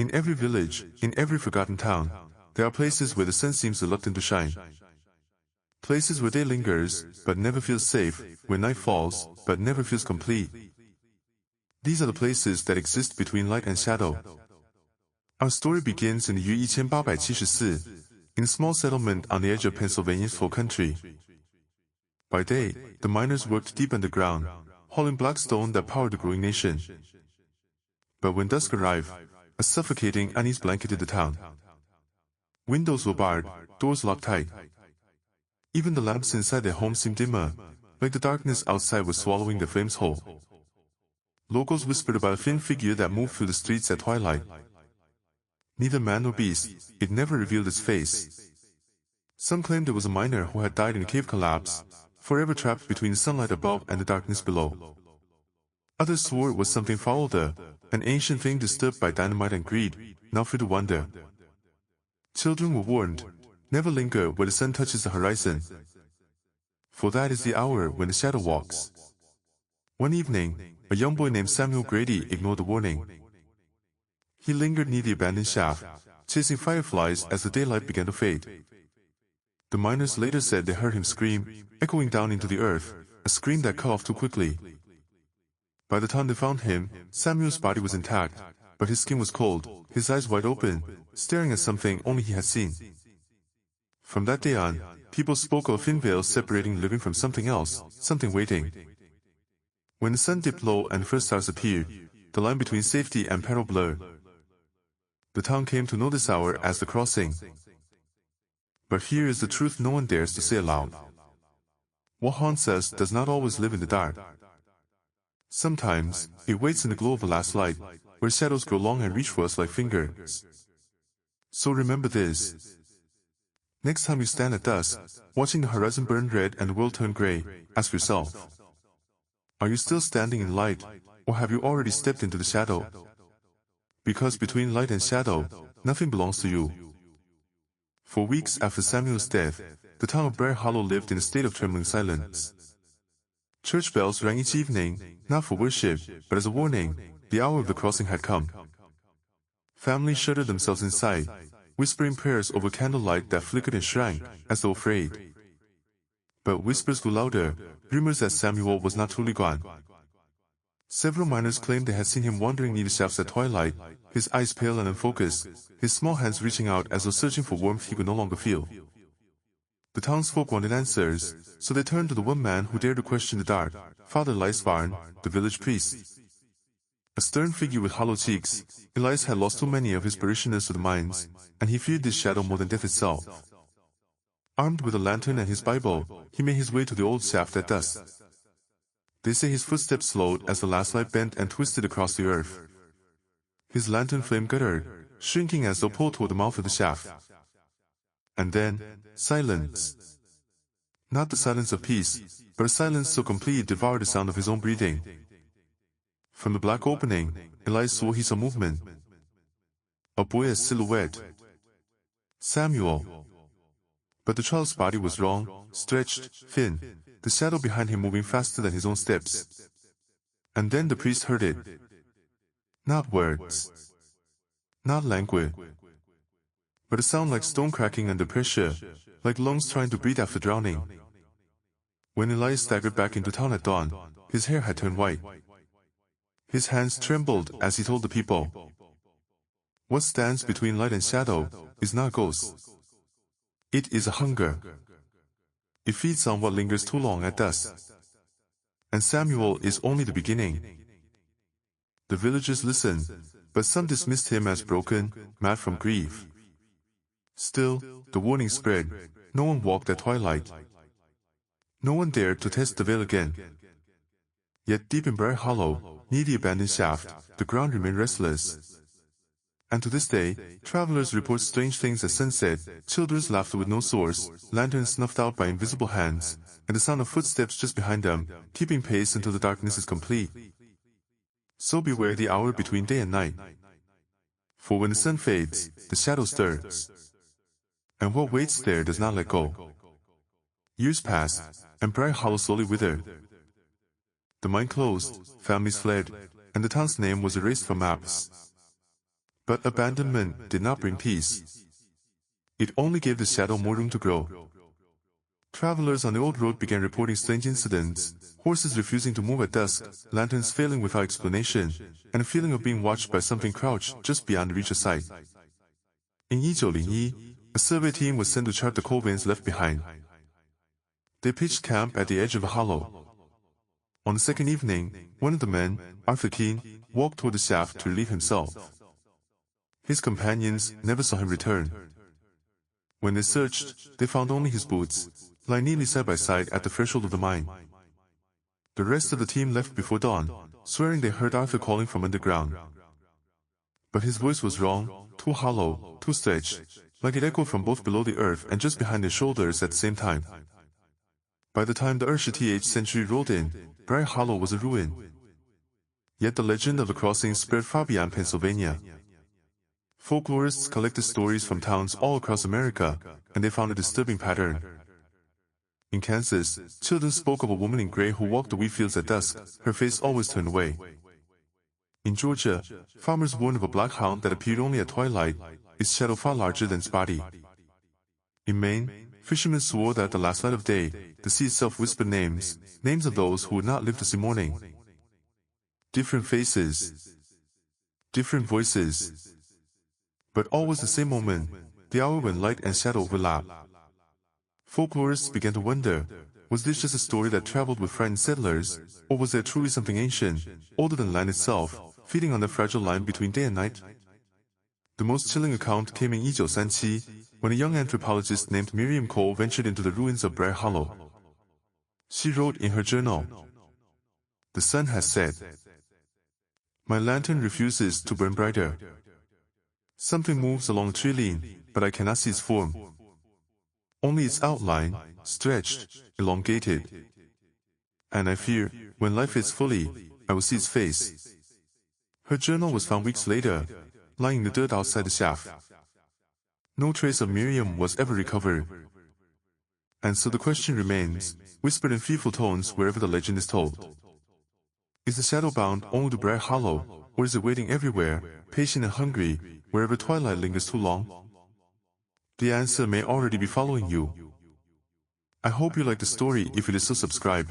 In every village, in every forgotten town, there are places where the sun seems reluctant to shine. Places where day lingers, but never feels safe, where night falls, but never feels complete. These are the places that exist between light and shadow. Our story begins in the year 1874, in a small settlement on the edge of Pennsylvania's full country. By day, the miners worked deep underground, hauling black stone that powered the growing nation. But when dusk arrived, a suffocating unease blanketed the town. Windows were barred, doors locked tight. Even the lamps inside their homes seemed dimmer, like the darkness outside was swallowing the flames whole. Locals whispered about a thin figure that moved through the streets at twilight. Neither man nor beast, it never revealed its face. Some claimed it was a miner who had died in a cave collapse, forever trapped between the sunlight above and the darkness below. Others swore it was something fouler, an ancient thing disturbed by dynamite and greed, now free to wander. Children were warned, never linger where the sun touches the horizon, for that is the hour when the shadow walks. One evening, a young boy named Samuel Grady ignored the warning. He lingered near the abandoned shaft, chasing fireflies as the daylight began to fade. The miners later said they heard him scream, echoing down into the earth, a scream that cut off too quickly. By the time they found him, Samuel's body was intact, but his skin was cold, his eyes wide open, staring at something only he had seen. From that day on, people spoke of a thin veil separating living from something else, something waiting. When the sun dipped low and first stars appeared, the line between safety and peril blurred. The town came to know this hour as the crossing. But here is the truth no one dares to say aloud. What haunts us does not always live in the dark. Sometimes, it waits in the glow of the last light, where shadows grow long and reach for us like fingers. So remember this. Next time you stand at dusk, watching the horizon burn red and the world turn gray, ask yourself, are you still standing in light, or have you already stepped into the shadow? Because between light and shadow, nothing belongs to you. For weeks after Samuel's death, the town of Briar Hollow lived in a state of trembling silence. Church bells rang each evening, not for worship, but as a warning, the hour of the crossing had come. Families shuttered themselves inside, whispering prayers over candlelight that flickered and shrank, as though afraid. But whispers grew louder, rumors that Samuel was not truly gone. Several miners claimed they had seen him wandering near the shafts at twilight, his eyes pale and unfocused, his small hands reaching out as though searching for warmth he could no longer feel. The townsfolk wanted answers, so they turned to the one man who dared to question the dark, Father Elias Varn, the village priest. A stern figure with hollow cheeks, Elias had lost too many of his parishioners to the mines, and he feared this shadow more than death itself. Armed with a lantern and his Bible, he made his way to the old shaft at dusk. They say his footsteps slowed as the last light bent and twisted across the earth. His lantern flame guttered, shrinking as though pulled toward the mouth of the shaft. And then, silence. Not the silence of peace, but a silence so complete it devoured the sound of his own breathing. From the black opening, Elias swore he saw movement. A boy as silhouette. Samuel. But the child's body was wrong, stretched, thin, the shadow behind him moving faster than his own steps. And then the priest heard it. Not words. Not language. But a sound like stone cracking under pressure, like lungs trying to breathe after drowning. When Elias staggered back into town at dawn, his hair had turned white. His hands trembled as he told the people, what stands between light and shadow is not a ghost. It is a hunger. It feeds on what lingers too long at dusk. And Samuel is only the beginning. The villagers listened, but some dismissed him as broken, mad from grief. Still, the warning spread. No one walked at twilight. No one dared to test the veil again. Yet deep in Briar Hollow, near the abandoned shaft, the ground remained restless. And to this day, travelers report strange things at sunset, children's laughter with no source, lanterns snuffed out by invisible hands, and the sound of footsteps just behind them, keeping pace until the darkness is complete. So beware the hour between day and night. For when the sun fades, the shadow stirs. And what waits there does not let go. Years passed, and Briar Hollow slowly withered. The mine closed, families fled, and the town's name was erased from maps. But abandonment did not bring peace. It only gave the shadow more room to grow. Travelers on the old road began reporting strange incidents, horses refusing to move at dusk, lanterns failing without explanation, and a feeling of being watched by something crouched just beyond reach of sight. In 1901, a survey team was sent to chart the coal veins left behind. They pitched camp at the edge of a hollow. On the second evening, one of the men, Arthur Keene, walked toward the shaft to relieve himself. His companions never saw him return. When they searched, they found only his boots, lying neatly side by side at the threshold of the mine. The rest of the team left before dawn, swearing they heard Arthur calling from underground. But his voice was wrong, too hollow, too stretched, like it echoed from both below the earth and just behind their shoulders at the same time. By the time the Earth-th century rolled in, Briar Hollow was a ruin. Yet the legend of the crossing spread far beyond Pennsylvania. Folklorists collected stories from towns all across America, and they found a disturbing pattern. In Kansas, children spoke of a woman in gray who walked the wheat fields at dusk, her face always turned away. In Georgia, farmers warned of a black hound that appeared only at twilight, its shadow far larger than its body. In Maine, fishermen swore that at the last light of day, the sea itself whispered names of those who would not live to see morning. Different faces, different voices, but always the same moment, the hour when light and shadow overlap. Folklorists began to wonder, was this just a story that traveled with frightened settlers, or was there truly something ancient, older than land itself, feeding on the fragile line between day and night? The most chilling account came in 1937, when a young anthropologist named Miriam Cole ventured into the ruins of Briar Hollow. She wrote in her journal, "The sun has set. My lantern refuses to burn brighter. Something moves along the tree line, but I cannot see its form. Only its outline, stretched, elongated. And I fear, when life fades fully, I will see its face." Her journal was found weeks later, lying in the dirt outside the shaft. No trace of Miriam was ever recovered. And so the question remains, whispered in fearful tones wherever the legend is told. Is the shadow bound only to Briar Hollow, or is it waiting everywhere, patient and hungry, wherever twilight lingers too long? The answer may already be following you. I hope you like the story. If it is so, subscribe.